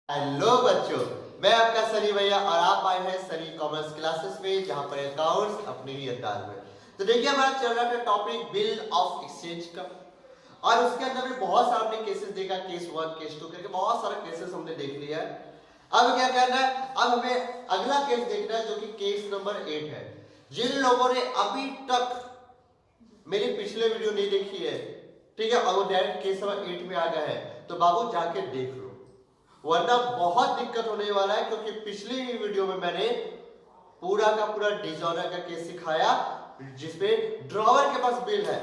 Hello बच्चों, मैं आपका सनी भैया और आप आए हैं सनी कॉमर्स क्लासेस में, जहां पर अकाउंट्स अपने ही अंदाज में। तो देखिए, हमारा चल रहा था टॉपिक बिल ऑफ एक्सचेंज का, और उसके अंदर भी बहुत सारे हमने केसेस देखा, केस 1 केस 2 करके बहुत सारे केसेस हमने देख लिया है। अब क्या करना है, अब हमें अगला केस देखना है जो कि केस नंबर 8 है। जिन लोगों ने अभी तक मेरी पिछले वीडियो नहीं देखी है, ठीक है, और वो डायरेक्ट केस नंबर 8 में आ गया है, तो बाबू जाके देख लो, वरना बहुत दिक्कत होने वाला है। क्योंकि पिछली वीडियो में मैंने पूरा का पूरा डिसऑनर का केस सिखाया, जिसमें ड्रॉवर के पास बिल है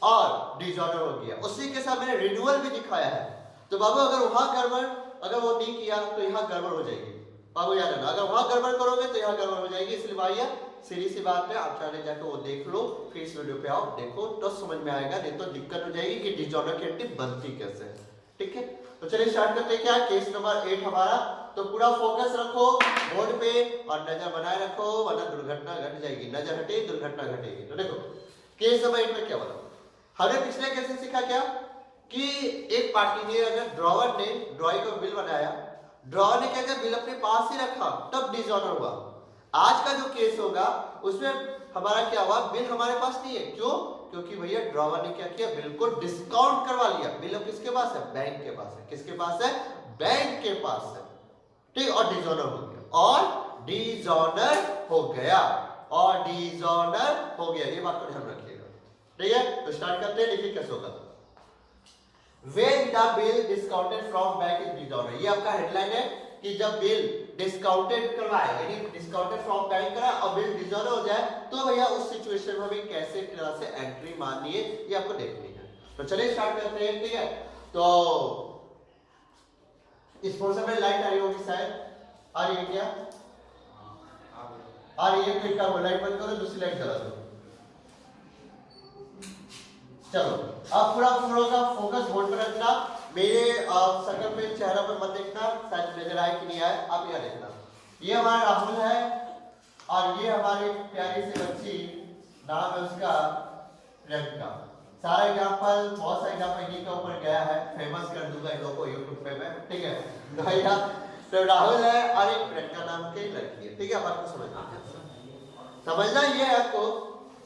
और डिसऑनर हो गया, उसी के साथ मैंने रिन्यूअल भी दिखाया है। तो बाबू अगर वहां गड़बड़ अगर वो नहीं किया तो यहाँ गड़बड़ हो जाएगी। बाबू याद रखना, अगर वहां गड़बड़ करोगे तो यहाँ गड़बड़ हो जाएगी। इसलिए भैया सीधी सी बात है, आप चाहे जाकर वो देख लो, फिर इस वीडियो पे आओ, देखो तो समझ में आएगा, नहीं तो दिक्कत हो जाएगी कि डिसऑनर की एंट्री बनती कैसे। ठीक है, तो चलिए स्टार्ट करते हैं। क्या केस नंबर 8 हमारा, तो पूरा फोकस रखो बोर्ड पे और नजर बनाए रखो, वरना दुर्घटना घट जाएगी। नजर हटे दुर्घटना घटेगी। तो देखो केस नंबर 8 में क्या बोला, हमने पिछले केस में सीखा क्या कि एक पार्टी ने, अगर ड्रॉवर ने ड्रॉइंग का बिल बनाया, ड्रॉवर ने क्या किया, बिल अपने पास ही रखा, तब डिसऑनर हुआ। आज का जो केस होगा उसमें हमारा क्या हुआ, बिल हमारे पास नहीं है। क्यों? क्योंकि भैया ड्रॉवर ने क्या किया, बिल को डिस्काउंट करवा लिया। बिल अब किसके पास है? बैंक के पास है। किसके पास है? बैंक के पास है। ठीक, और डिसऑनर हो गया, और डिसऑनर हो गया, और डिसऑनर हो गया। ये बात को ध्यान रखिएगा। ठीक है, तो स्टार्ट करते हैं। देखिए कैसे होगा। When the bill discounted from bank is dishonored, ये आपका हेडलाइन है कि जब बिल डिस्काउंटेड करवाए, यानी डिस्काउंटेड फ्रॉम बैंक करा और बिल डिसऑनर हो जाए, तो भैया उस सिचुएशन में हमें कैसे तरह से एंट्री मारनी है, ये आपको देखनी है। तो चलिए स्टार्ट करते हैं। ठीक है, तो इस पोर्शन में लाइट आ रही होगी शायद, आ रही है क्या? आ रही है, क्लिक करो, लाइट बंद करो, दूसरी लाइट जला दो। चलो, अब पूरा का फोकस बोर्ड पर रखना, मेरे शकल पे, चेहरा पे मत देखना, शायद नजर आए कि नहीं आए, आप यहाँ देखना। ये हमारा राहुल है और ये हमारी प्यारी सी बच्ची, नाम है उसका प्रियंका। सारा एग्जाम्पल, बहुत सारे एग्जाम्पल इन्हीं के ऊपर गया है, फेमस कर दूंगा इन लोगों को यूट्यूब पे मैं। ठीक है भैया, तो राहुल है और एक प्रियंका नाम की लड़की है। ठीक है, बात को समझना ये है आपको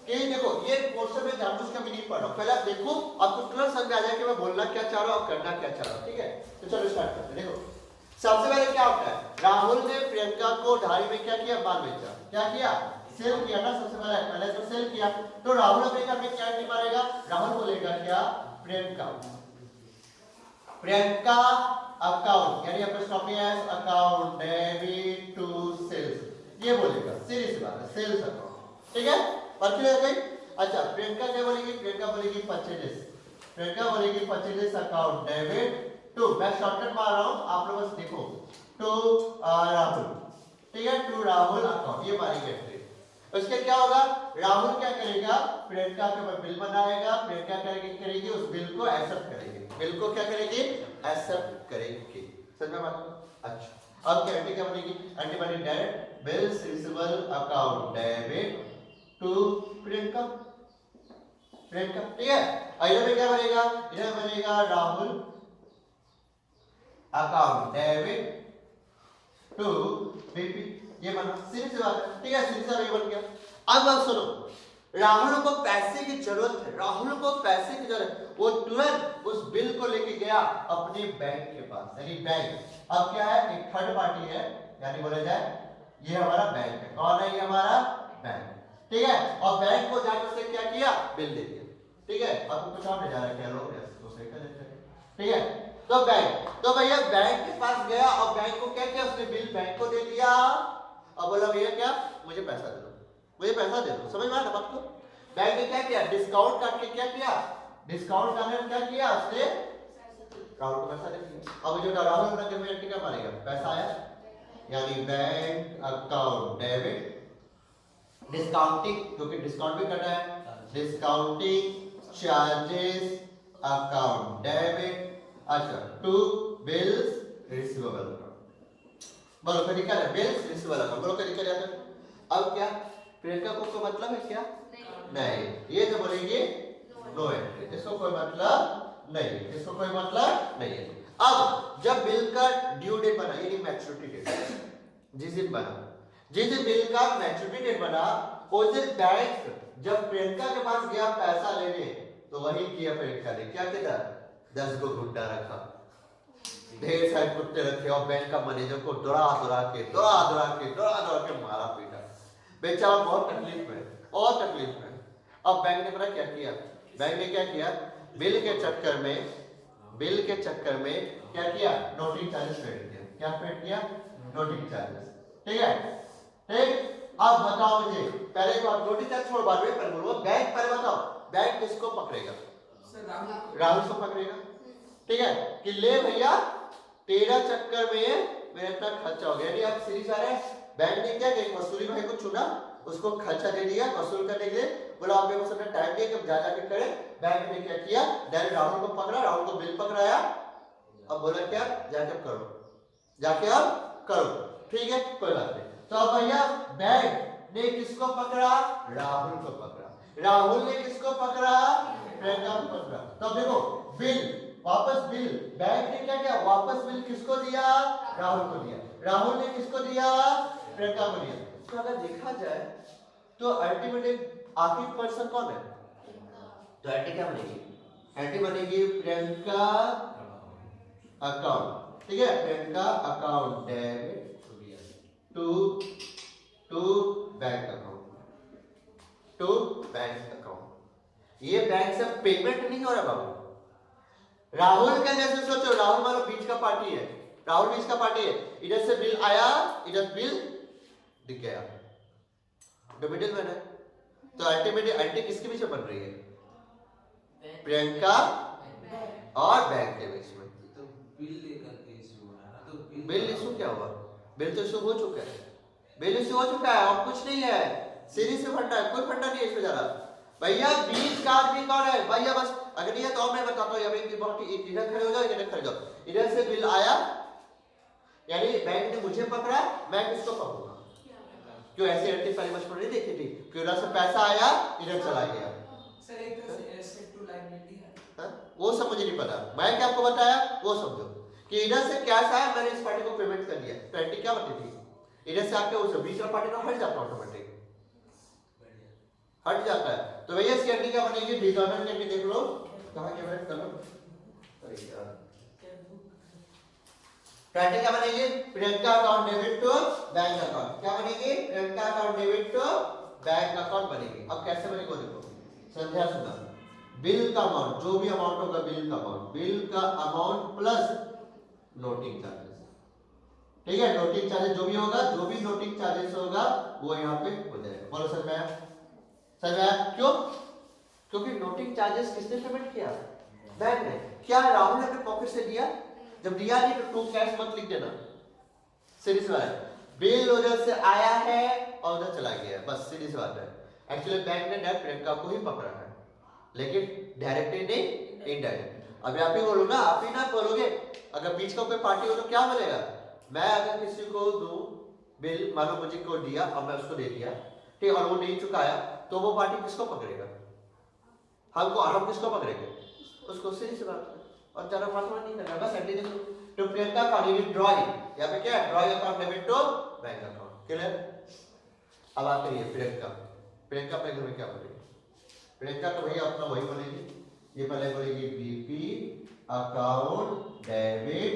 कि देखो, ये पोर्शन में जानबूझ का भी नहीं पढ़ रहा हूं, पहले आप देखो, आपको तुरंत समझ आ जाए कि मैं बोलना क्या चाह रहा हूं और करना क्या चाह रहा हूं। ठीक है, तो चलो स्टार्ट करते हैं। देखो सबसे पहले क्या होता है, राहुल ने प्रियंका को ढाई में क्या किया, माल बेचा। क्या किया? सेल किया ना। सबसे पहले तो सेल किया, तो राहुल अपने घर में क्या एंट्री मारेगा, राहुल बोलेगा क्या, प्रियंका प्रियंका अकाउंट, यानी S account debit to sales, ये बोलेगा। सीधी सी बात है, सेल्स अकाउंट। ठीक है, और फिर आ गई। अच्छा, प्रियंका क्या बोलेगी, प्रियंका बोलेगी परचेजेस, प्रियंका बोलेगी परचेजेस अकाउंट डेबिट टू, मैं शॉर्टकट मार रहा हूं, आप लोग बस देखो, टू राहुल। ठीक है, टू राहुल अकाउंट, ये मारेगी एंट्री। उसके क्या होगा, राहुल क्या करेगा, प्रियंका के ऊपर बिल बनाएगा, प्रियंका करेगी उस बिल को एक्सेप्ट करेगी, बिल को क्या करेगी, एक्सेप्ट करेगी। समझ में बात? अच्छा, अब क्या एंट्री क्या बनेगी, एंट्री बनेगी direct bills receivable account debit to Priyanka. ठीक है, इधर में क्या बनेगा, इधर बनेगा Rahul account debit to BP, ये बना। सीधी सी बात है। ठीक है, सीधी सी बात बन गया। अब बात सुनो, राहुल को पैसे की जरूरत है, राहुल को पैसे की जरूरत, वो तुरंत उस बिल को लेके गया अपने बैंक के पास, यानी बैंक अब क्या है, एक थर्ड पार्टी है, यानी बोला जाए ये हमारा बैंक है। कौन है? ये हमारा बैंक। ठीक है, और बैंक को जाकर उसने क्या किया, बिल दे दिया। ठीक है, आपको कुछ और नजारा क्या लोग दूसरे का देते हैं। ठीक है, तो बैंक, तो भैया बैंक के पास गया और बैंक को क्या किया, उसने बिल बैंक को दे दिया और बोला भैया क्या, मुझे पैसा दे दो, मुझे पैसा दे दो। समझ में आया बात को? बैंक ने क्या किया, डिस्काउंट काट के क्या किया, डिस्काउंट काटने क्या किया, उसने राहुल को पैसा दे दिया। अब जो राहुल अपना घर में एंट्री क्या मारेगा, पैसा आया, यानी बैंक अकाउंट डेबिट डिस्काउंटिंग, क्योंकि डिस्काउंट भी करना है, डिस्काउंटिंग चार्जेस अकाउंट डेबिट, अच्छा, टू बिल्स रिसीवेबल अकाउंट। बोलो कभी क्या है, बिल्स रिसीवेबल अकाउंट, बोलो कभी क्या है। अब क्या, प्रियंका को मतलब है क्या, नहीं, ये तो बोलेंगे नो एंट्री, इसको कोई मतलब नहीं, इसको कोई मतलब नहीं है। अब जब बिल का ड्यू डेट बना यानी मैच्योरिटी डेट जिस दिन बना, जिस दिन बिल का मैच्योरिटी डेट बना उस दिन बैंक जब प्रियंका के पास गया पैसा लेने तो वही किया प्रियंका ने क्या किया 10 को गुंडा रखा, ढेर सारे कुत्ते रखे और बैंक का मैनेजर को दौड़ा के मारा पीटा। बेचारा बहुत तकलीफ में और तकलीफ में। अब बैंक ने पता क्या किया, बैंक ने क्या किया बिल के चक्कर में क्या किया नोटिंग चार्जेस पेड किया। क्या पेड किया नोटिंग चार्जेस। ठीक है ठीक। अब बताओ मुझे पहले एक बार नोटिंग चार्ज छोड़ बाद में पर बोलो बैंक पहले बताओ बैंक किसको पकड़ेगा राहुल को पकड़ेगा। ठीक है कि ले भैया तेरा चक्कर में मेरा इतना खर्चा हो गया। आप सीरीज आ रहे बैंक ने क्या किया वसूली भाई को चुना उसको खर्चा दे दिया वसूल करने के लिए बोला आप मेरे को सबने टाइम दिया कि जा जाके करे। बैंक ने क्या किया डायरेक्ट राहुल को पकड़ा राहुल को बिल पकड़ाया। अब बोला क्या जाके अब करो। ठीक है कोई बात नहीं। तो अब भैया बैंक ने किसको पकड़ा राहुल को पकड़ा। राहुल ने किसको पकड़ा प्रियंका को पकड़ा। तो देखो बिल वापस बिल बैंक ने क्या किया वापस बिल किसको दिया राहुल को दिया। राहुल ने किसको दिया प्रियंका को दिया। तो अगर देखा जाए तो अल्टीमेटली आखिरी पर्सन कौन है तो एंटी क्या बनेगी एंटी बनेगी प्रियंका अकाउंट। ठीक है Priyanka account debit to bank account. ये बैंक से पेमेंट नहीं हो रहा बाबू। राहुल का जैसे सोचो राहुल मानो बीच का पार्टी है राहुल बीच का पार्टी है। इधर से बिल आया इधर बिल दिख गया जो मिडिल मैन है। तो अल्टीमेटली एंटी किसके बीच में बन रही है प्रियंका और बैंक के बीच में। तो बिल लेकर के इशू हो रहा है तो बिल इशू क्या हुआ बिल तो इशू हो चुका है। बिल इशू हो चुका है और कुछ नहीं है सीरीज से फंडा है कोई फंडा नहीं है इसमें ज्यादा। भैया बीच का आदमी कौन है भैया बस अगर नहीं है तो मैं बताता हूँ इधर खड़े हो जाओ इधर खड़े जाओ। इधर से बिल आया यानी बैंक ने मुझे पकड़ा मैं किसको पकड़ूंगा क्यों ऐसे एंटी पहले बचपन नहीं देखी थी कि उधर से पैसा आया इधर चला गया। सर एक तो एसेट टू लायबिलिटी है वो सब मुझे नहीं पता मैं क्या आपको बताया वो समझो कि इधर से कैश आया मैंने इस पार्टी को पेमेंट कर दिया। तो एंटी क्या बनती थी इधर से आके उस बीच वाला पार्टी ना हट जाता ऑटोमेटिक हट जाता है। तो भैया इसकी एंटी क्या बनेगी डिटर्मिनेंट करके देख लो कहां कैलकुलेट कर लो। तो एंटी क्या बनेगी Priyanka account debit to bank account. क्या बनेगी Priyanka account debit to bank account बनेगी। अब कैसे बनेगी देखो संध्या सुना बिल का अमाउंट जो भी अमाउंट होगा बिल का अमाउंट प्लस नोटिंग चार्जेस। ठीक है नोटिंग चार्जेस जो भी होगा जो भी नोटिंग चार्जेस होगा वो यहाँ पे हो जाएगा। बोलो सर मैं क्यों क्योंकि नोटिंग चार्जेस किसने पेमेंट किया बैंक ने। क्या राहुल ने अपने पॉकेट से दिया जब दिया नहीं तो टू कैश मत लिख देना सीरीज बात है। बिल उधर से आया है और उधर चला गया बस सीरीज बात है। एक्चुअली बैंक ने डायरेक्ट प्रियंका को ही पकड़ा है लेकिन डायरेक्टली नहीं इनडायरेक्ट। अभी आप ही बोलो ना आप ही ना बोलोगे अगर बीच का कोई पार्टी हो तो क्या बोलेगा मैं अगर किसी को दूं बिल मानो मुझे को दिया और मैं उसको दे दिया ठीक और वो नहीं चुकाया तो वो पार्टी किसको पकड़ेगा हम किसको पकड़ेंगे उसको सीरीज बात और ज्यादा फालतू नहीं करना बस एंटी देखो। तो प्रियंका का डेबिट ड्रॉइंग यहाँ पे क्या है drawing account debit to bank account clear. अब बात करिए प्रियंका अपने घर में क्या बोलेगी प्रियंका तो भैया अपना वही बोलेगी। ये पहले बोलेगी BP account debit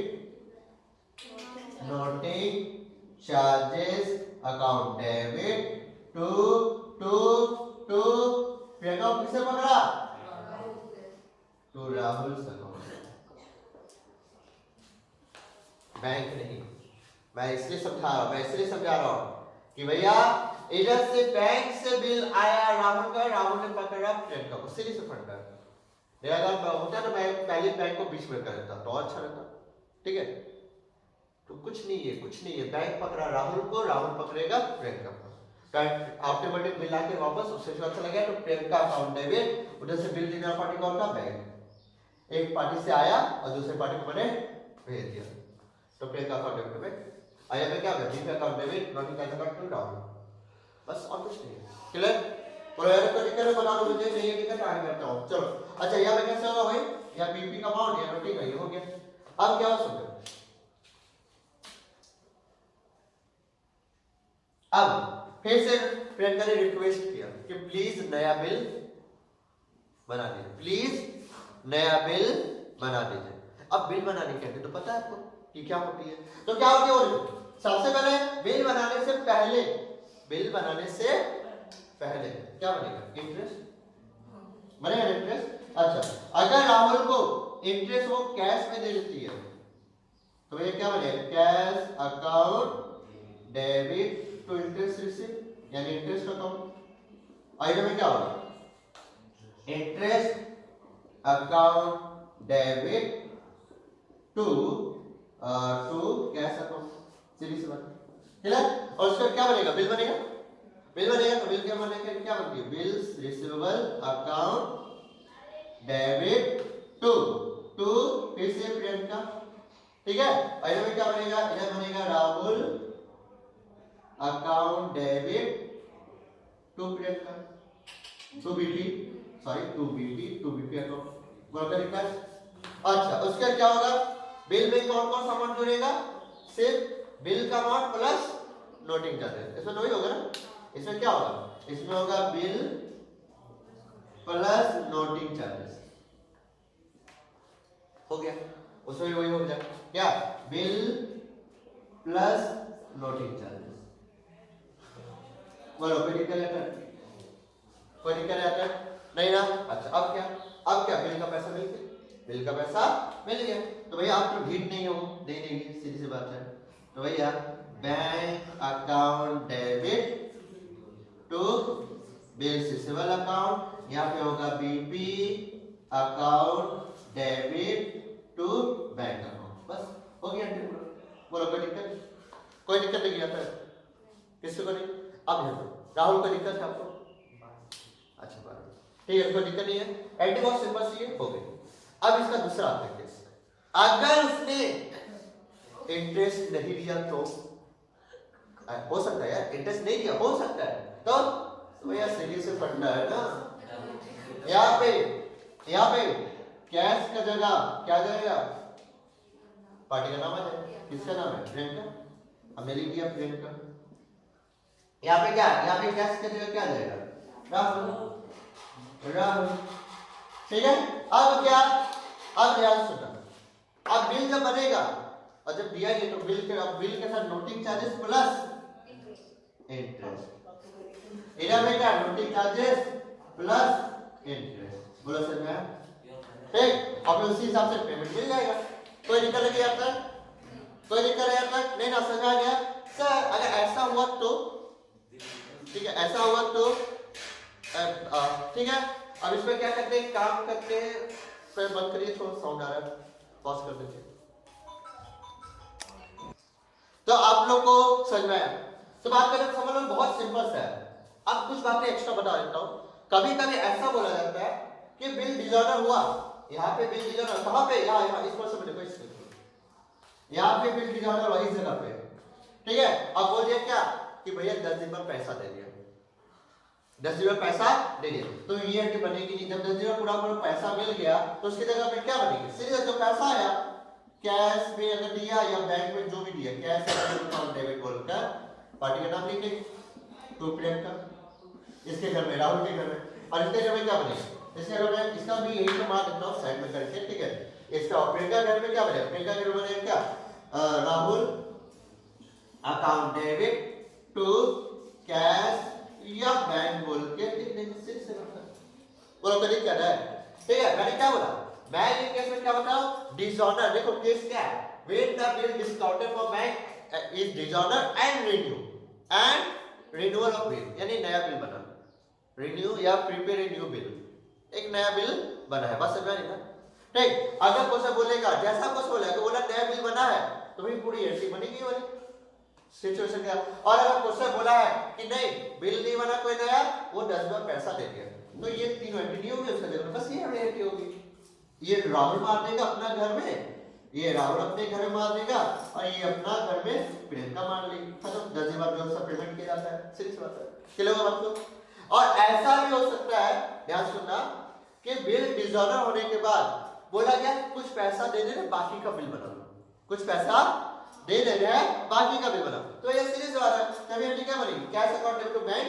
noting charges account debit to Priyanka किसे पकड़ा टू राहुल बैंक नहीं। मैं इसलिए समझा रहा हूं कि भैया इधर से बैंक से बिल आया राहुल ने पकड़ा प्रियंका को सीरीज से फंडा। अगर होता तो मैं पहले बैंक को बीच में कर देता तो अच्छा रहता। ठीक है तो कुछ नहीं है बैंक पकड़ा राहुल को राहुल पकड़ेगा प्रियंका को। ऑटोमेटिक मिला के वापस उससे जो अच्छा लगा तो प्रियंका अकाउंट डेबिट उधर से बिल देना पार्टी कौन का बैंक एक पार्टी से आया और दूसरे पार्टी को मैंने भेज दिया तो प्रियंका अकाउंट डेबिट में आया मैं क्या BP account debit noting charge account to Rahul बस और कुछ नहीं है। क्लियर और यार को दिक्कत बना दो मुझे नहीं है दिक्कत आगे करता हूं चलो। अच्छा यहां पे कैसे होगा भाई या बीपी का अमाउंट या नोटिंग का ये हो गया। अब क्या हो सुनो, अब फिर से प्रियंका ने रिक्वेस्ट किया कि प्लीज नया बिल बना दीजिए, प्लीज नया बिल बना दीजिए। अब बिल बनाने के तो पता है आपको कि क्या होती है, तो क्या होती है, सबसे पहले बिल बनाने से पहले, बिल बनाने से पहले क्या बनेगा, इंटरेस्ट बनेगा, इंटरेस्ट। अच्छा अगर राहुल को इंटरेस्ट वो कैश में दे देती है तो ये क्या बनेगा, cash account debit to interest receive, यानी इंटरेस्ट अकाउंट। और में क्या होगा, interest account debit to cash account, सीधी सी बात, क्लियर। और उसका क्या बनेगा, बिल बनेगा, बिल बनेगा। तो बिल क्या बनेगा, क्या बनती है, bills receivable account debit to फिर से प्रियंका, ठीक है। और इधर क्या बनेगा, इधर बनेगा Rahul account debit to Priyanka, to BT account, बोलकर लिखा है। अच्छा उसका क्या होगा, बिल में कौन कौन सा अमाउंट जुड़ेगा, सिर्फ बिल का अमाउंट प्लस नोटिंग चार्जेस, इसमें वही होगा ना, इसमें क्या होगा, इसमें होगा बिल प्लस नोटिंग चार्जेस, हो गया, उसमें वही हो जाएगा क्या, बिल प्लस नोटिंग चार्जेस। बोलो कोई दिक्कत है, कोई दिक्कत है नहीं ना। अच्छा अब क्या बिल का पैसा मिल गया, बिल का पैसा मिल गया, तो भैया आप तो ढीठ नहीं हो, नहीं देंगे, सीधी सी बात है। तो भैया bank account debit to bill receivable account, यहाँ पे होगा BP account debit to bank account, बस हो गया। बोलो कोई दिक्कत नहीं आता है किसी को नहीं। अब राहुल को दिक्कत है आपको, अच्छा बात ठीक है, कोई दिक्कत नहीं है, एंटी बहुत सिंपल सी है, हो गई। अब इसका दूसरा आता है केस, अगर उसने इंटरेस्ट नहीं दिया तो हो सकता है यार, इंटरेस्ट नहीं दिया हो सकता है, तो भैया सीधी से फंडा है ना, यहाँ पे कैश का जगह क्या जाएगा, पार्टी का नाम आ जाएगा, किसका नाम है, प्रियंका, हमने लिख दिया प्रियंका। यहाँ पे क्या, यहाँ पे कैश का जगह क्या जाएगा, राहुल, ठीक है। अब क्या, अब ध्यान सुनना, अब बिल जब बनेगा और जब दिया गया तो बिल के साथ नोटिंग चार्जेस प्लस इंटरेस्ट, इधर में क्या, नोटिंग चार्जेस प्लस इंटरेस्ट, बोलो सर मैं ठीक। अब उसी हिसाब से पेमेंट मिल जाएगा, कोई दिक्कत नहीं आता, कोई दिक्कत नहीं आता, नहीं ना, समझ आ गया सर। अगर ऐसा हुआ तो ठीक है, ऐसा हुआ तो ठीक है। अब इसमें क्या करते हैं, काम करते हैं, फिर बंद करिए, थोड़ा साउंड आ रहा है, पॉज कर दीजिए। तो आप लोग को समझ में आया, तो बात करें समझ लो बहुत सिंपल सा है। अब कुछ बातें एक्स्ट्रा बता देता हूँ। कभी कभी ऐसा बोला जाता है कि बिल डिजॉर्डर हुआ, यहाँ पे बिल डिजॉर्डर कहाँ पे, यहाँ इस पर से देखो, इस यहाँ पे बिल डिजॉर्डर हुआ इस जगह पे, ठीक है। अब बोलिए क्या कि भैया 10 दिन में पैसा दे दिया, 10 दिन में पैसा दे दिया, तो ईएमआई बनेगी नहीं। जब 10 दिन में पूरा पैसा मिल गया तो उसकी जगह पे क्या बनेगी, सीधे जो पैसा आया कैश में अगर दिया या बैंक में जो भी दिया, कैश अकाउंट डेबिट बोलकर पार्टी का नाम लिख देंगे, तो प्रियंका, इसके घर में राहुल के घर में, और इसके घर में क्या बनेगा, इसके घर में इसका भी यही तो मार देता हूँ साइड में करके, ठीक है। इसका प्रियंका घर में क्या बनेगा, प्रियंका घर में बनेगा क्या, Rahul account debit to cash या बैंक बोल के लिख देंगे, सिर्फ से बोलो कभी क्या है, ठीक है। मैंने क्या बोला, मैं ये केस में क्या बताऊं, डिसऑर्डर, देखो केस क्या है, when the bill discounted for bank is dishonour and renewal of bill, यानी नया बिल बना, रिन्यू या प्रीपेड न्यू बिल, एक नया बिल बना है, बस समझा नहीं ना, ठीक। अगर कोई बोलेगा, जैसा कुछ बोला नया बिल बना है तो भी पूरी एंट्री बनेगी वाली सिचुएशन क्या। और अगर क्वेश्चन बोला है कि नहीं बिल नहीं बना कोई नया, वो 10 बार पैसा दे दिया, तो ये तीनों एंट्री नहीं होगी उसका जगह, बस ये हमें एंट्री होगी। ये राहुल मार देगा अपना घर में, ये राहुल अपने घर में मार देगा, और ये अपना घर में प्रियंका मार लेगी, खत्म। 10 बार जो सा पेमेंट किया जाता है, सीधी बात है, क्लियर होगा आपको। और ऐसा भी हो सकता है, ध्यान सुनना, कि बिल डिसऑर्डर होने के बाद बोला गया कुछ पैसा दे दे रहे बाकी का बिल बना लो, कुछ पैसा दे दे रहे हैं बाकी का बिल बना। तो ये सीरीज बात है। तभी एंट्री क्या बनेगी, cash account debit to bank,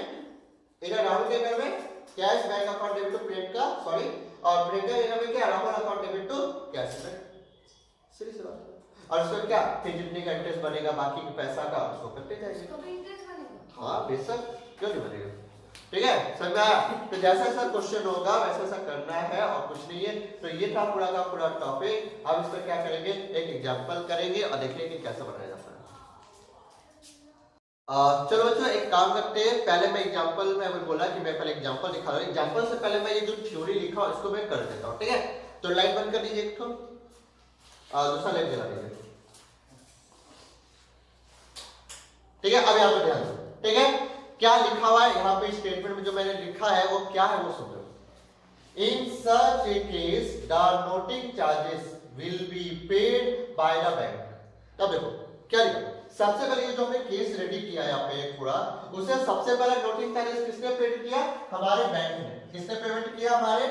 इधर राहुल के घर में cash bank account debit to Priyanka, sorry, और प्रियंका के घर में क्या Rahul account debit to cash bank, सीरीज बात है। और उसमें क्या फिर जितने का इंटरेस्ट बनेगा बाकी के पैसा का उसको करते जाएंगे। तो इंटरेस्ट बनेगा। हाँ बेशक, क्यों नहीं बनेगा, ठीक है समझ आया। तो जैसा जैसा क्वेश्चन होगा वैसा वैसा करना है और कुछ नहीं है। तो ये था पूरा का पूरा टॉपिक। अब इस पर क्या करेंगे, एक एग्जांपल करेंगे और देखेंगे कि कैसे बनाया जाता है। चलो बच्चों एक काम करते हैं, पहले मैं एग्जांपल में अभी बोला कि मैं पहले एग्जांपल दिखा रहा हूँ, एग्जांपल से पहले मैं ये जो थ्योरी लिखा हूँ इसको मैं कर देता हूँ, ठीक है। तो लाइट बंद कर दीजिए एक तो दूसरा लाइट जला दीजिए, ठीक है। अब यहाँ पर ध्यान दो, ठीक है। क्या लिखा हुआ है यहाँ पे स्टेटमेंट में, जो मैंने लिखा है वो क्या है वो समझो। In such a case the noting charges will be paid by the bank. तब देखो क्या लिखा, सबसे पहले जो हमने केस रेडी किया यहाँ पे पूरा, उसे सबसे पहले नोटिंग चार्जेस किसने पेड किया, हमारे बैंक ने। किसने पेमेंट किया, हमारे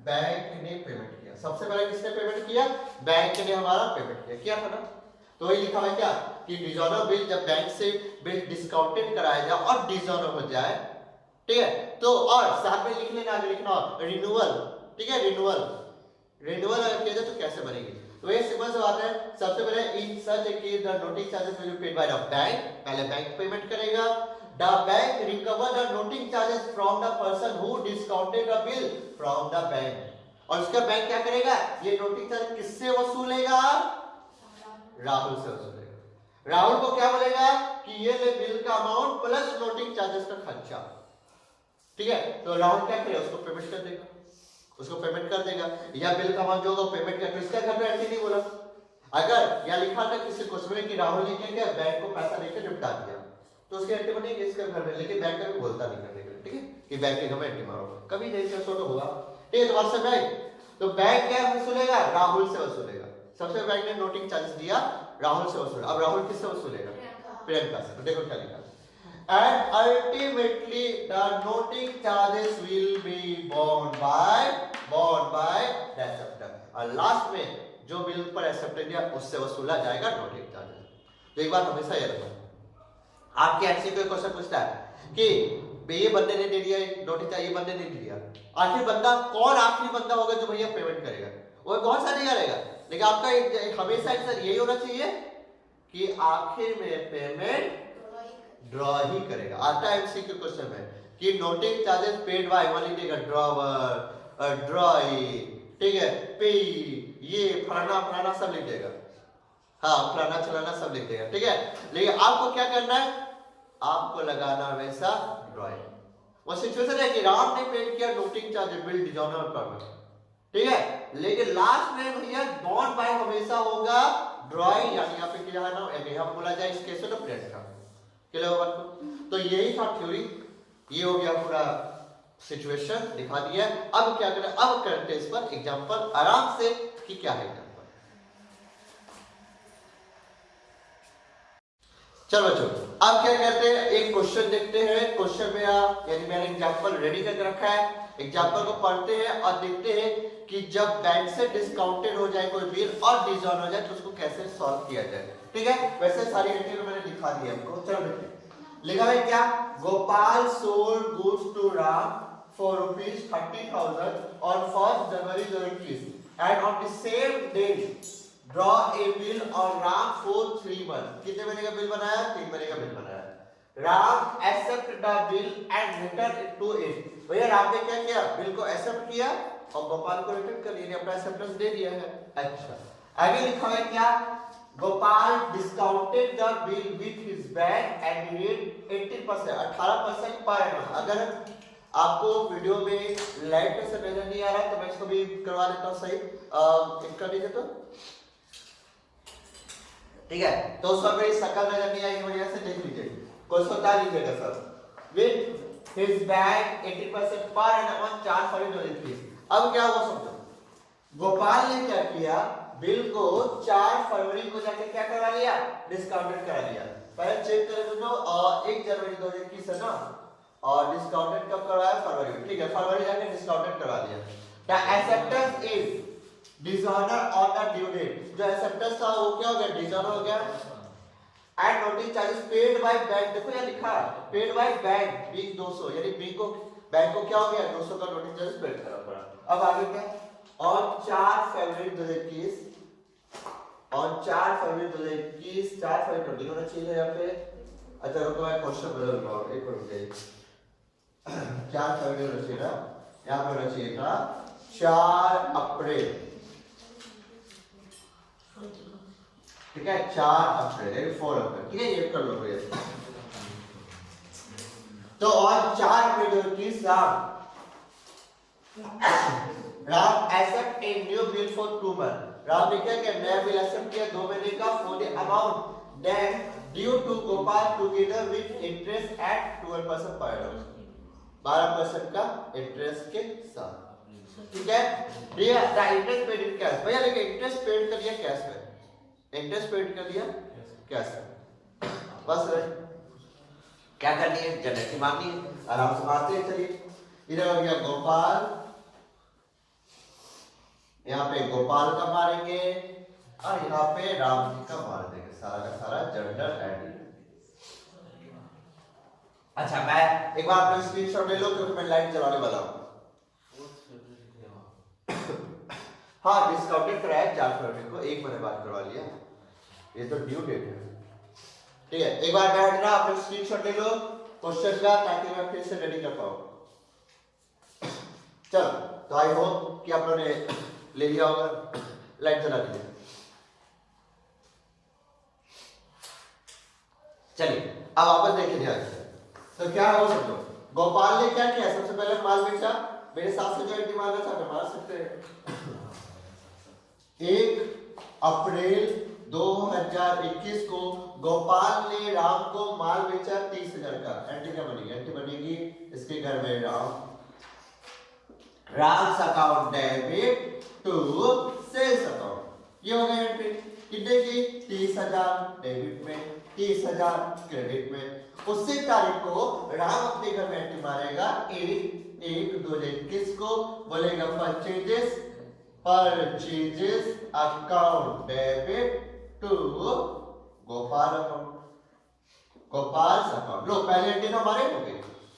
बैंक ने पेमेंट किया। सबसे पहले किसने पेमेंट किया, बैंक ने हमारा पेमेंट किया था ना। तो वही लिखा हुआ है क्या कि डिजॉनर बिल, जब बैंक से बिल डिस्काउंटेड कराया जाए और डिजॉनर हो जाए, ठीक है, तो और साथ में लिख लेना, आगे लिखना रिन्यूअल, ठीक है, रिन्यूअल अगर किया जाए तो कैसे बनेगी। तो ये सिंपल सी बात है। सबसे पहले in such a case the noting charges will be paid by the bank, पहले बैंक पेमेंट करेगा। The bank recover the noting charges from the person who discounted the bill from the bank. और उसका bank क्या करेगा, ये noting charge किससे वसूलेगा, राहुल से वसूलेगा। राहुल को क्या बोलेगा कि ये ले बिल का अमाउंट प्लस नोटिंग चार्जेस का खर्चा, ठीक है। तो राहुल क्या करेगा, उसको पेमेंट कर देगा, उसको पेमेंट कर देगा। या बिल का अमाउंट जो होगा पेमेंट कर, इसका घर में ऐसे नहीं बोला। अगर या लिखा था किसी क्वेश्चन में कि राहुल ने क्या किया, बैंक को पैसा देकर निपटा दिया, तो उसके एंट्री बनेगी इसके घर में। लेकिन बैंक कभी बोलता नहीं करने के लिए, ठीक है, कि बैंक के घर में एंट्री मारो, कभी नहीं तो होगा, ठीक है। तो बात समझ आई। तो बैंक क्या वसूलेगा, राहुल से वसूलेगा। सबसे बैंक ने नोटिंग चार्जेस दिया, राहुल से वसूलेगा। अब राहुल किससे वसूलेगा, प्रियंका से। तो देखो क्या लिखा, and ultimately the noting charges will be borne by the acceptor। और लास्ट में जो बिल पर एक्सेप्टेड दिया उससे वसूला जाएगा नोटिंग चार्जेस। तो एक बात हमेशा याद रखना, आपके एमसी को क्वेश्चन पूछता है कि ये बंदे ने दे दिया नोटिंग चार्ज, ये बंदे ने दे दिया, आखिर बंदा कौन आखिरी बंदा होगा जो भैया पेमेंट करेगा, वो कौन सा दिया रहेगा। लेकिन आपका हमेशा आंसर यही होना चाहिए कि आखिर में पेमेंट ड्रॉ ही करेगा। आता है एमसीक्यू क्वेश्चन में कि नोटिंग चार्जेस पेड बाय, मान लीजिएगा ड्रॉवर, ड्रॉई, ठीक है, पे, ये फलाना सब लिख देगा, हाँ फलाना चलाना सब लिख देगा, ठीक है। लेकिन आपको क्या करना है, आपको लगाना वैसा ड्रॉइंग। वो सिचुएशन है कि राम ने पेड किया नोटिंग चार्ज बिल डिजॉनर पर, ठीक है, लेकिन लास्ट में भैया बॉन्ड बाय हमेशा होगा ड्रॉइंग, यानी यहाँ पे क्या है ना, यहाँ पे बोला जाए इस केस में तो प्रियंका के लिए। तो यही था थ्योरी, ये हो गया पूरा सिचुएशन दिखा दिया। अब क्या करें, अब करते हैं इस पर एग्जांपल आराम से कि क्या है एग्जांपल। चलो बच्चों अब क्या करते हैं, एक क्वेश्चन देखते हैं। क्वेश्चन में यानी मैंने एग्जांपल रेडी करके रखा है, एग्जांपल को पढ़ते हैं और देखते हैं कि जब बैंक से डिस्काउंटेड हो जाए कोई बिल और डिजॉन हो जाए तो उसको कैसे सॉल्व किया जाए, ठीक है। वैसे सारी एंट्री मैंने दिखा दी है आपको। चलो देखते हैं, लिखा है क्या, Gopal sold goods to Ram for ₹30,000 on 1st January 2021 and on the same day draw a bill on Ram for 3 months। कितने महीने का बिल बनाया, 3 महीने का बिल बनाया। Ram accept the bill and return it to it. भैया राम ने क्या किया, बिल को एक्सेप्ट किया और गोपाल को रिटर्न कर दिया, अपना एक्सेप्टेंस दे दिया है। अच्छा आगे लिखा है क्या, Gopal discounted the bill with his bank and paid 18%, 18% per annum. अगर आपको वीडियो में लाइट से नजर नहीं आ रहा तो मैं इसको भी करवा देता हूं सही, एक कर दीजिए तो ठीक है। तो उस पर मेरी शक्ल नजर नहीं आएगी, बढ़िया से देख लीजिए, कोई सोता लीजिएगा sir. With his bank 18% per annum on 4 फरवरी 2021। अब क्या हुआ समझो, गोपाल ने क्या किया, बिल को 4 फरवरी को जाके क्या करवा लिया, डिस्काउंटेड करा लिया। पहले चेक करें तो 1 जनवरी 2021 है ना, और डिस्काउंटेड कब करवाया, फरवरी में, ठीक है, फरवरी जाके डिस्काउंटेड करवा दिया। The acceptance is disorder on the due date, जो एक्सेप्टेंस था वो क्या हो गया, डिसऑर्डर हो गया। And notice charges paid by bank, देखो यहाँ लिखा है पेड बाय बैंक बिग 200, यानी बैंक को क्या हो गया 200 का नोटिस चार्जेस पेड करना पड़ा। अब आगे क्या, ऑन 4 फरवरी 2021, ऑन 4 फरवरी 2021, 4 फरवरी 20 होना चाहिए यहाँ पे। अच्छा रुको मैं क्वेश्चन बदल रहा हूँ, एक मिनट रुकिए। 4 फरवरी होना चाहिए ना, यहाँ पे होना चाहिए था 4 अप्रैल, ठीक है 4 अप्रैल 4 अप्रैल, ठीक है ये कर लो भैया। तो और 4 April 2021 Ram accept a new bill for 2 month, Ram ने क्या किया नया बिल एक्सेप्ट किया 2 महीने का for the amount that due to Gopal together with interest at 12% per annum, 12% का इंटरेस्ट के साथ, ठीक है। भैया the interest paid in cash, भैया लेकिन इंटरेस्ट पेड कर दिया कैश में, इंटरेस्ट पेड कर दिया कैश में, बस क्या करनी है जनरल की मारनी है, आराम से मारते हैं। चलिए इधर हो गया गोपाल, यहाँ पे गोपाल का मारेंगे और यहाँ पे राम जी का मार देंगे, सारा का सारा जनरल एंट्री। अच्छा मैं एक बार अपना स्क्रीनशॉट ले लो क्योंकि मैं लाइट जलाने वाला हूँ। हाँ डिस्काउंटेड कराया 4 फरवरी को, एक महीने बाद करवा लिया, ये तो ड्यू डेट है, ठीक है। एक बार बैठ रहा अपना स्क्रीनशॉट ले लो क्वेश्चन का, ताकि मैं फिर से रेडी कर पाऊँ। चलो तो आई होप कि आप लोगों ने ले लिया होगा, लाइट जला दीजिए। चलिए अब वापस देखिए ध्यान से, तो क्या हो सकता है गोपाल ने क्या किया, सबसे पहले माल बेचा, मेरे साथ से जो एंट्री मारना चाहते मार सकते हैं। 1 अप्रैल 2021 को गोपाल ने राम को माल बेचा 30,000 का, एंट्री क्या बनेगी, एंट्री बनेगी इसके घर में Ram's account debit to sales account, ये हो गया एंट्री कितने की 30,000 डेबिट में, 30,000 क्रेडिट में। उसी तारीख को राम अपने घर में एंट्री मारेगा 1/1/2021 को, बोलेगा purchases account debit to Gopal account, Gopal account. लो पहले एंट्री हमारे हो गई,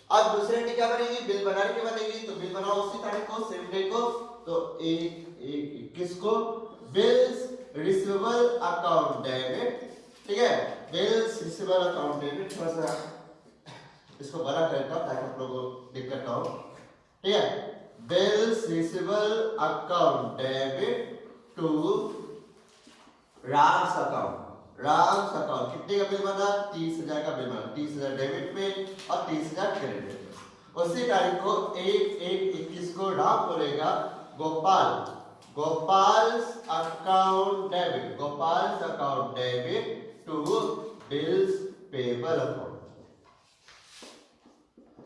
अब दूसरी एंट्री क्या बनेगी, बिल बनाने की बनेगी, तो बिल बनाओ उसी तारीख को सेम डे को, तो 1/1/21 को बिल्स रिसीवेबल अकाउंट डेबिट, ठीक है बिल्स रिसीवेबल अकाउंट डेबिट, थोड़ा सा इसको बड़ा करता हूं ताकि आप लोगों को दिक्कत ना हो, ठीक है bills receivable account debit to Ram's account, Ram's account कितने का बिल बना 30,000 का बिल बना, 30,000 डेबिट में और 30,000 क्रेडिट में। उसी तारीख को 1/1/21 को राम बोलेगा Gopal's account debit, Gopal's account debit to bills payable account,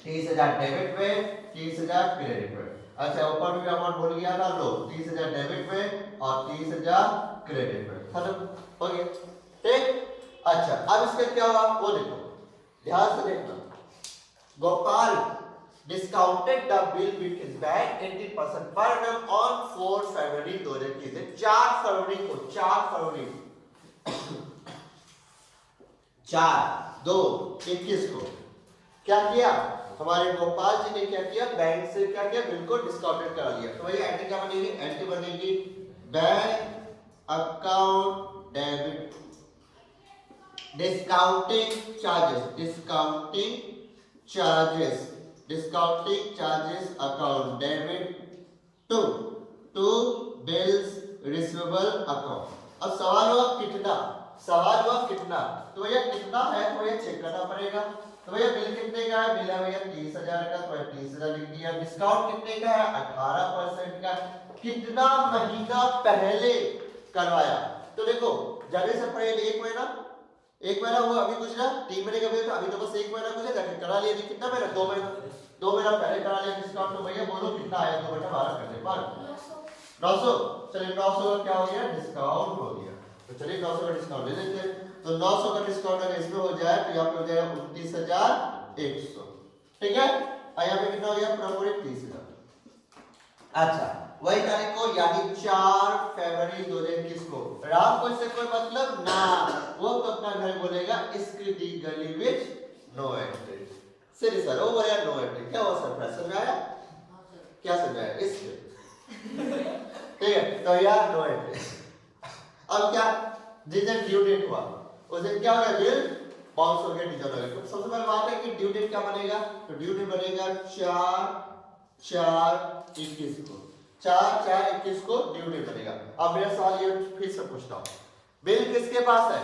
30,000 debit में 30,000 क्रेडिट में। अच्छा ऊपर भी अमाउंट भूल गया था, लो 30,000 डेबिट में और 30,000 क्रेडिट में, खत्म हो गया, ठीक। अच्छा अब इसका क्या होगा वो देखो, ध्यान से देखना, Gopal discounted the bill with his bank 80% पर annum on 4 फरवरी 2021, 4 फरवरी को 4 फरवरी 4/2/21 को क्या किया हमारे गोपाल जी ने, क्या किया बैंक से क्या किया बिल को डिस्काउंटेड करा लिया। तो वही एंट्री क्या बनेगी, एंट्री बनेगी bank account debit discounting charges, discounting charges account debit to bills receivable account. अब सवाल हुआ कितना, तो भैया कितना है तो भैया चेक करना पड़ेगा। तो भैया बिल कितने का है, बिल है भैया 30,000 का, तो 30,000 लिख दिया। डिस्काउंट कितने का है 18% का, कितना महीना पहले करवाया, तो देखो जाने से पहले एक महीना हुआ, अभी गुजरा 3 महीने का बिल था, अभी तो बस 1 महीना गुजरा, जाके करा लिया। कितना महीना 2 महीना पहले करा लिया डिस्काउंट। तो भैया बोलो कितना आया, 2 बटा 12 कर दे पर 900। चलिए 900 का क्या हो गया डिस्काउंट हो गया, तो चलिए 900 का डिस्काउंट ले लेते हैं। तो 900 का डिस्काउंट अगर इसमें हो जाए तो यहाँ पे हो जाएगा 29,100, ठीक है। और यहाँ पे कितना हो गया पूरा 30,000। अच्छा वही तारीख को, यानी 4 फरवरी 2021 को। राम को इससे कोई मतलब ना, वो तो अपना घर बोलेगा इसकी दी गली विच नो एंट्री। सही सर, वो बोलेगा नो एंट्री। क्या हुआ सर, समझ में आया? क्या समझ आया इसके? ठीक है, तो यार नो एंट्री। अब क्या, जिस दिन ड्यू डेट हुआ उस दिन क्या हो गया, बिल बाउंस हो गया, डिजॉल्व हो गया। तो सबसे पहले बात है कि ड्यू डेट क्या बनेगा, तो ड्यू डेट बनेगा 4/4/21 को। 4/4/21 को ड्यू डेट बनेगा। अब मेरा सवाल ये फिर से पूछता हूँ, बिल किसके पास है?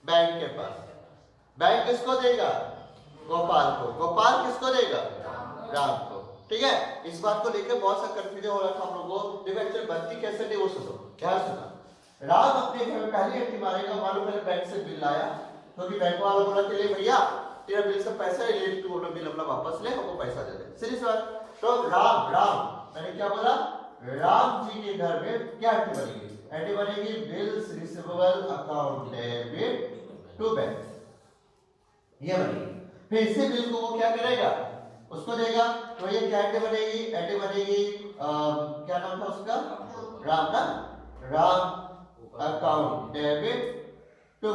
बैंक के पास। बैंक किसको देगा? गोपाल को। गोपाल किसको देगा? राम को। ठीक है, इस बात को लेकर बहुत सा कंफ्यूजन हो रहा था हम लोगों को। देखो एक्चुअली बनती कैसे थी वो सुनो, क्या सुना। राम अपने घर में पहली एंट्री मारेगा, मालूम पहले बैंक से बिल लाया, क्योंकि बैंक वाला बोला कि ले भैया तेरा बिल से पैसा है, ले तू अपना बिल अपना वापस ले, हमको पैसा दे दे। सीधी सवाल। तो राम मैंने क्या बोला, राम जी के घर में क्या एंट्री बनेगी? एंट्री बनेगी bills receivable account debit to bank, ये बनेगी। फिर इसी बिल को वो क्या करेगा, उसको देगा। तो ये क्या एंट्री बनेगी? एंट्री बनेगी क्या नाम था उसका, राम ना, Ram account debit to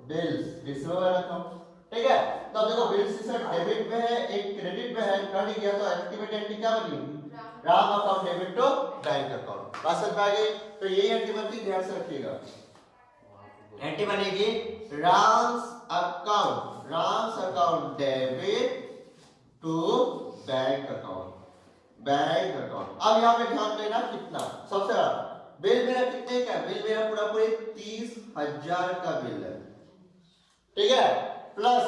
bills receivable account. ठीक है, तो अब देखो बिल्स इस डेबिट में है, एक क्रेडिट में है, कट गया तो अल्टीमेट एंट्री क्या बनी, Ram account debit to bank account. बात समझ में आ गई? तो यही एंट्री बनती, ध्यान से रखिएगा। एंट्री बनेगी Ram's account debit to bank account, bank account. अब यहाँ पे ध्यान देना कितना, सबसे बड़ा बिल मेरा कितने का है? बिल मेरा पूरा पूरे 30,000 का बिल है। ठीक है, प्लस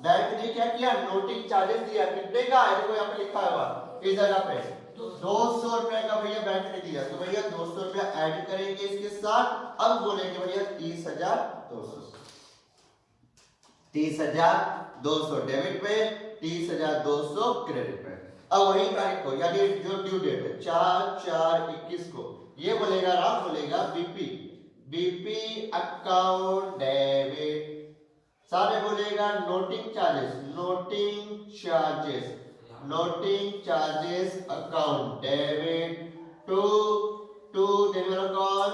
बैंक ने क्या किया, नोटिंग चार्जेस दिया, कितने का है? देखो यहाँ पे लिखा हुआ इस जगह पे 200 रुपए का भैया बैंक ने दिया, तो भैया 200 रुपया ऐड करेंगे इसके साथ। अब बोलेंगे भैया 30,200, 30,200 डेबिट पे, 30,200 क्रेडिट पे। अब वही तारीख को, यानी जो ड्यू डेट है 4/4/21 को, ये बोलेगा राम बोलेगा बीपी अकाउंट डेबिट, सारे बोलेगा noting charges account debit to देने वाला कौन,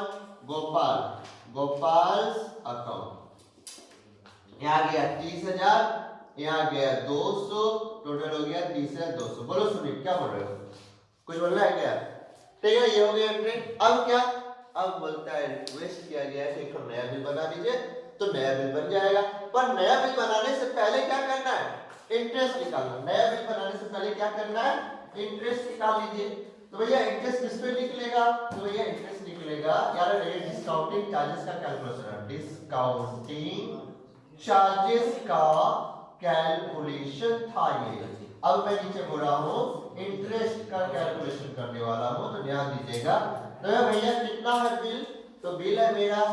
गोपाल्स अकाउंट। यहाँ गया 30,000, यहाँ गया 200, टोटल हो गया 30,200। बोलो सुनिए क्या बोल रहे हो, कुछ बोल रहा है क्या? ठीक है, ये हो गया एंट्री। अब क्या, अब बोलता है रिक्वेस्ट किया गया है कि नया बिल बना दीजिए, तो नया बिल बन जाएगा। पर नया बिल बनाने से पहले क्या करना है, इंटरेस्ट निकालना। नया बिल बनाने से पहले क्या करना है, इंटरेस्ट निकाल लीजिए। तो भैया इंटरेस्ट किस पे निकलेगा, तो भैया इंटरेस्ट निकलेगा यार ये डिस्काउंटिंग चार्जेस का कैलकुलेशन है, डिस्काउंटिंग चार्जेस का कैलकुलेशन था ये। अब मैं नीचे बोल रहा हूँ इंटरेस्ट का कैलकुलेशन करने वाला हूँ, तो ध्यान दीजिएगा। तो भैया कितना है बिल, तो बिल है मेरा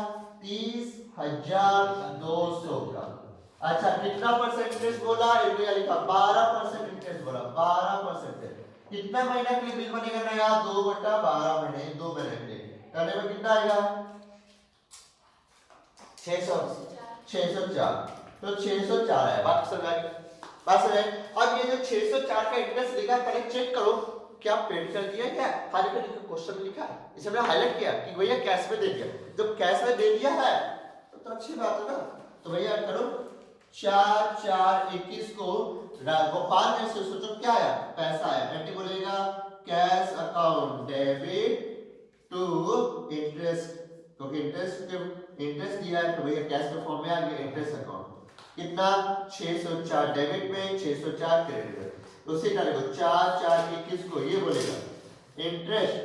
30,200 का। अच्छा कितना परसेंट इंटरेस्ट बोला, इंडिया लिखा 12% इंटरेस्ट बोला, 12%। कितना महीना के लिए बिल बनेगा नया, 2/12 महीने, 2 महीने के लिए करने में कितना आएगा 604। तो 604 है। बात समझ आ गई? बात समझ। अब ये जो 604 का इंटरेस्ट लिखा है, पहले चेक करो क्या पेड कर दिया, क्या खाली पे क्वेश्चन लिखा है, इसे मैंने हाईलाइट किया कि भैया कैश में दे दिया। जब कैश में दे दिया है तो अच्छी बात है ना। तो भैया करो 4/4/21 को गोपाल ने से सोचो क्या आया, पैसा आया। एंट्री बोलेगा cash account debit to interest, क्योंकि इंटरेस्ट दिया है तो भैया कैश के फॉर्म में आ गया इंटरेस्ट अकाउंट। कितना 604 डेबिट में, 604 क्रेडिट में। उसी तरह को 4/4/21 को ये बोलेगा interest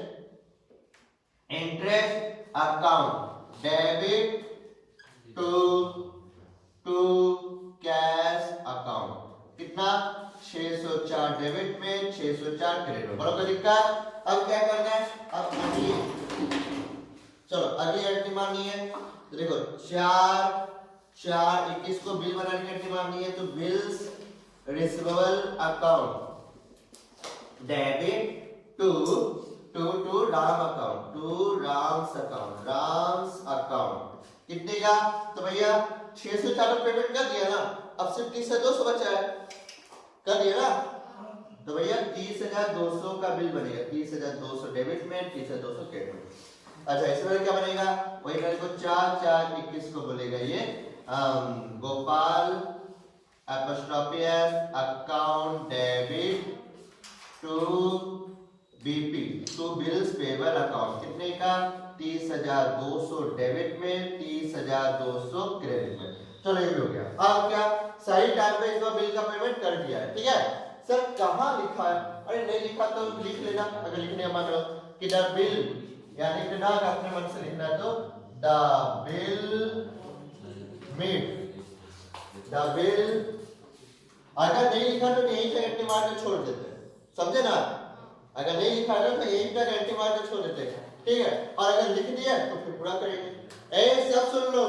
account debit to cash account. कितना 604 डेबिट में, 604 क्रेडिट में। बराबर दिक्कत। अब क्या करना है, अब चलो अगली एंट्री मारनी है। तो देखो 4/4/21 को बिल बनाने की एंट्री मारनी है। तो bills receivable account debit to Ram account, to Ram's account. कितने का, तो भैया 604 पेमेंट कर दिया ना, अब सिर्फ 30,200 बचा है, कर दिया ना। तो भैया 30,200 का बिल बनेगा, 30,200 डेबिट में, 30,200 क्रेडिट में। अच्छा इसमें क्या बनेगा, वही मेरे को 4/4/21 को बोलेगा ये Gopal apostrophe account debit to BP to bills payable account, कितने का 30,200 डेबिट में, 30,200 क्रेडिट में। चलो ये भी हो गया। अब क्या सही टाइम पे इसका बिल का पेमेंट कर दिया है, ठीक है। सर कहाँ लिखा है, अरे नहीं लिखा तो लिख लेना, अगर लिखने मान लो कि द बिल, यानी कि ना अपने मन से लिखना है तो the bill made, the bill, अगर नहीं लिखा तो यही पे घंटी मार के छोड़ देते हैं, समझे ना। अगर नहीं लिखा है तो यही पे घंटी मार के छोड़ देते हैं, ठीक है। और अगर लिख दिया तो फिर पूरा करेंगे। ए सब सुन लो,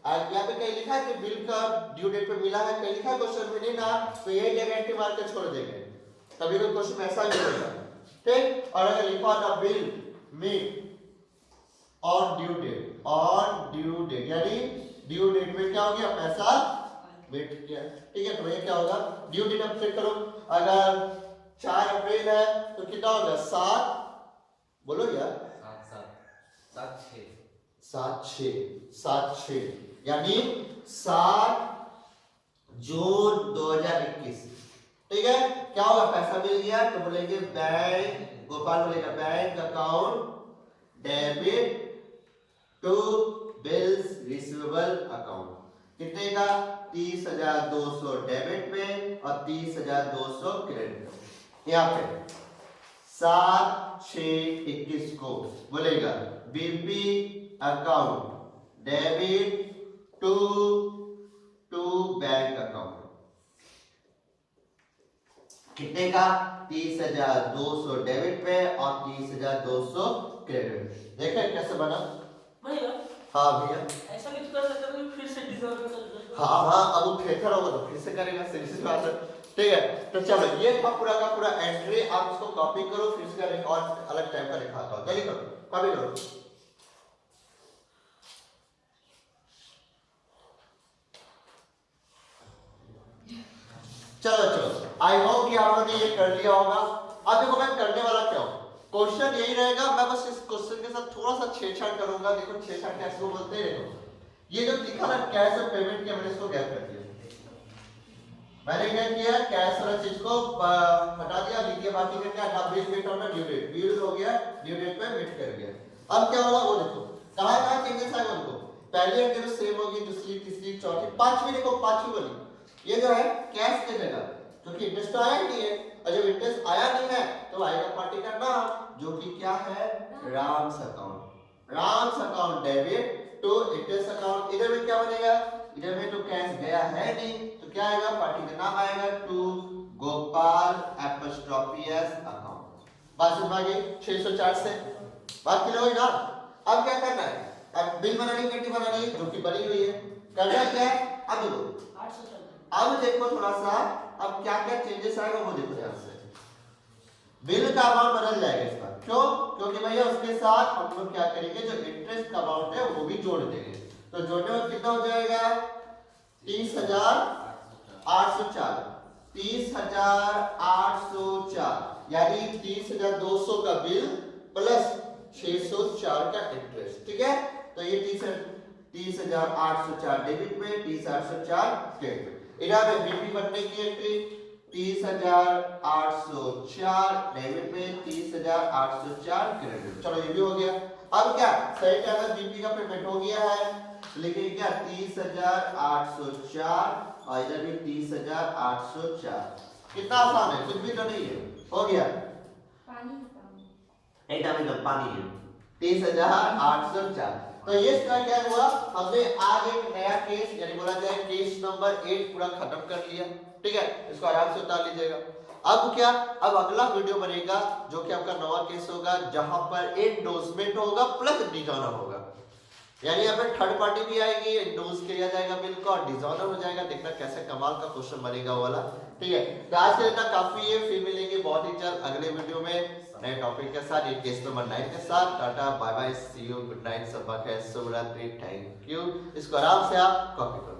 आज यहाँ पे कहीं लिखा है कि बिल का ड्यू डेट पे मिला है, कहीं लिखा है क्वेश्चन में नहीं ना, तो यही गारंटी मार के छोड़ देंगे, तभी कोई क्वेश्चन ऐसा ही होगा, ठीक। और अगर लिखा the bill made on due date, on due date यानी ड्यू डेट में क्या हो गया, पैसा वेट किया, ठीक है। तो ये क्या होगा, ड्यू डेट अब चेक करो, अगर 4 अप्रैल है तो कितना होगा 7, बोलो यार 7/6 यानी 7 जून 2021, ठीक है। क्या होगा, पैसा मिल गया तो बोलेंगे बैंक, गोपाल बोलेगा bank account debit to bills receivable account, कितने का 30,200 डेबिट में और 30,200 क्रेडिट में। यहाँ पे 7/6/21 को बोलेगा BP account debit to bank account, कितने का 30,200 डेबिट पे और 30,200 क्रेडिट। देखें कैसे बना भैया। हाँ भैया ऐसा नहीं कर सकता कि फिर से डिजर्व कर दे। हाँ अब वो फेंकर होगा तो फिर से करेगा, सीधी बात है, ठीक है। तो चलो ये था पूरा का पूरा एंट्री, आप इसको कॉपी करो, फिर इसका एक और अलग टाइप का लिखाता हूं, जल्दी करो, कॉपी करो। चलो आई होप कि आप लोगों ने ये कर लिया होगा। अब देखो मैं करने वाला क्या हूं, क्वेश्चन यही रहेगा, मैं बस इस क्वेश्चन के साथ थोड़ा सा छेड़छाड़ करूंगा। देखो छेड़छाड़ कैसे को बोलते हैं, देखो ये जो लिखा ना कैश और पेमेंट किया, मैंने इसको गैप कर दिया, मैंने क्या किया कैश वाला चीज को हटा दिया, लिख दिया, बाकी का क्या बिल मेट और ड्यू डेट, बिल हो गया ड्यू डेट पे मेट कर गया। अब क्या होगा वो देखो कहां चेंजेस आएगा, उनको पहली एंट्री सेम होगी, दूसरी तीसरी चौथी पांचवी, देखो पांचवी वाली ये जो है कैश के जगह, क्योंकि इंटरेस्ट तो आया नहीं है, और जब इंटरेस्ट आया नहीं है तो आएगा पार्टी का नाम, जो कि क्या है Ram's account, Ram's account debit to interest account. इधर में क्या बनेगा, इधर में तो कैश गया है नहीं, तो क्या आएगा पार्टी का नाम आएगा टू गोपाल एपोस्ट्रोफी अकाउंट। बात समझ आ गई 604 से, बात क्लियर हुई ना। अब क्या करना है, अब बिल बनानी कितनी बनानी है, जो कि बनी हुई है, करना क्या है। अब देखो थोड़ा सा, अब क्या क्या चेंजेस आएगा वो देखो ध्यान से। बिल का अमाउंट बदल जाएगा इसका, क्यों, क्योंकि भैया उसके साथ हम लोग क्या करेंगे, जो इंटरेस्ट का अमाउंट है वो भी जोड़ देंगे, तो जोड़ने में कितना हो जाएगा 30,804, 30,804 यानी 30,200 का बिल प्लस 604 का इंटरेस्ट, ठीक है। तो ये 30,804 डेबिट में, 30,804 क्रेडिट में। इधर में बीपी बनने की एंट्री 30,804 डेबिट में, 30,804 क्रेडिट। चलो ये भी हो गया। अब क्या सही टाइम में बीपी का पेमेंट हो गया है, लिखेंगे क्या 30,804 और इधर भी 30,804। कितना आसान है, कुछ भी तो नहीं है, हो गया एकदम पानी है 30,804। तो ये इसका क्या हुआ, हमने आज एक नया केस यानी बोला जाए केस नंबर 8 पूरा खत्म कर लिया, ठीक है। इसको आराम से उतार लीजिएगा। अब क्या, अब अगला वीडियो बनेगा जो कि आपका नवा केस होगा, जहां पर एंडोर्समेंट होगा प्लस डिजॉनर होगा, यानी यहाँ पे थर्ड पार्टी भी आएगी, एंडोर्स किया जाएगा बिल को और डिजॉनर हो जाएगा। देखना कैसे कमाल का क्वेश्चन बनेगा वाला, ठीक है। तो आज के लिए इतना काफी है, फिर मिलेंगे बहुत ही जल्द अगले वीडियो में नए टॉपिक के साथ, ये केस नंबर 9 के साथ। Tata bye bye, see you, good night, सबा खैर, शुभ रात्रि, थैंक यू। इसको आराम से आप कॉपी करो।